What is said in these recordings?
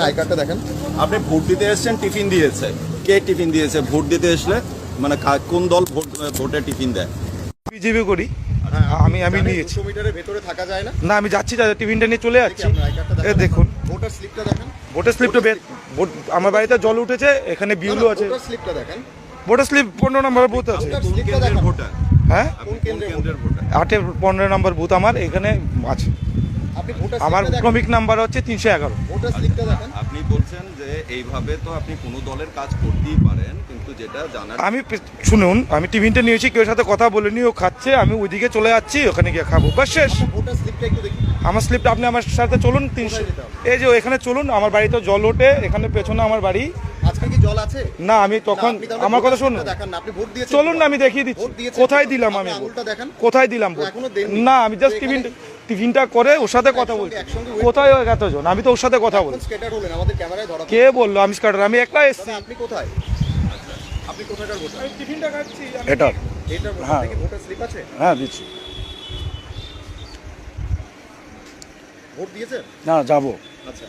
I কার্ডটা দেখেন। আপনি ভোট দিতে এসেছেন, টিফিন দিয়েছে, কে টিফিন দিয়েছে? ভোট দিতে আসলে মানে কোন দল ভোটে টিফিন দেয়? বিজেপি করি। আমি নিয়েছি। 200 মিটারের ভেতরে থাকা যায় না। না, আমি যাচ্ছি, টিফিনটা নিয়ে চলে যাচ্ছি। আপনার আই কার্ডটা এই দেখুন, ভোটার স্লিপটা দেখেন। ভোটার স্লিপটা ভোট আমার বাড়িতে জল উঠেছে, এখানে বিউলো আছে। ভোটার স্লিপটা দেখেন। ভোটার স্লিপ 15 নম্বর বুথ আছে। আপনার স্লিপটা দেখেন। ভোটার হ্যাঁ, কোন কেন্দ্রের ভোটার? 8-এর 15 নম্বর বুথ আমার এখানে আছে। আপনি ভোটার আমার স্লিপটা দেখেন। ক্রমিক নাম্বার হচ্ছে 311। ভোটার স্লিপটা দেখেন। আপনি বলছেন যে এইভাবে তো আপনি কোনো দলের কাজ করতেই পারেন, কিন্তু যেটা জানার শুনুন, আমি টিফিনটা নিয়েছি, কেউ সাথে কথা বলিনি, ও খাচ্ছে, আমি ওইদিকে চলে যাচ্ছি, ওখানে গিয়ে খাবো, বাস শেষ। ভোটার স্লিপটা একটু দেখুন। আমার স্লিপটা আপনি আমার সাথে চলুন, 300 এই যে এখানে চলুন, আমার বাড়িতে জল ওঠে, এখানে পেছনে আমার বাড়ি। আজকে কি জল আছে? না, আমি তখন আমার কথা শুনুন, দেখান না, আপনি ভোট দিয়েছেন। চলুন না, আমি দেখিয়ে দিচ্ছি কোথায় দিলাম আমি। আঙুলটা দেখেন। কোথায় দিলাম ভোট? এখনো দেননি। না, আমি জাস্ট টিফিনটা করে ওর সাথে কথা বলছি। একসঙ্গে কোথায় এতজন? আমি তো ওর সাথে কথা বলছি। স্ক্যাটার হলেন, আমাদের ক্যামেরায় ধরা কে বললো আমি স্কাটার? আমি একলা এসেছি। আপনি কোথায়? আপনি কোথাকার ভোটার? টিফিনটা খাচ্ছি। এটা এটা হ্যাঁ। থেকে ভোটার স্লিপ আছে? হ্যাঁ দিচ্ছি। ভোট দিয়েছেন? না, যাবো। আচ্ছা,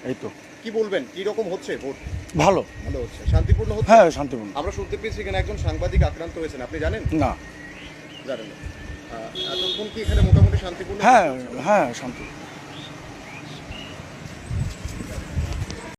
এই তো কি বলবেন, কি রকম হচ্ছে ভোট? ভালো। ভালো হচ্ছে, শান্তিপূর্ণ হচ্ছে? হ্যাঁ, শান্তিপূর্ণ। আমরা শুনতে পেয়েছি এখানে একজন সাংবাদিক আক্রান্ত হয়েছেন, আপনি জানেন? না। জানেন না। এতক্ষণ কি এখানে মোটামুটি শান্তিপূর্ণ? হ্যাঁ হ্যাঁ, শান্তি।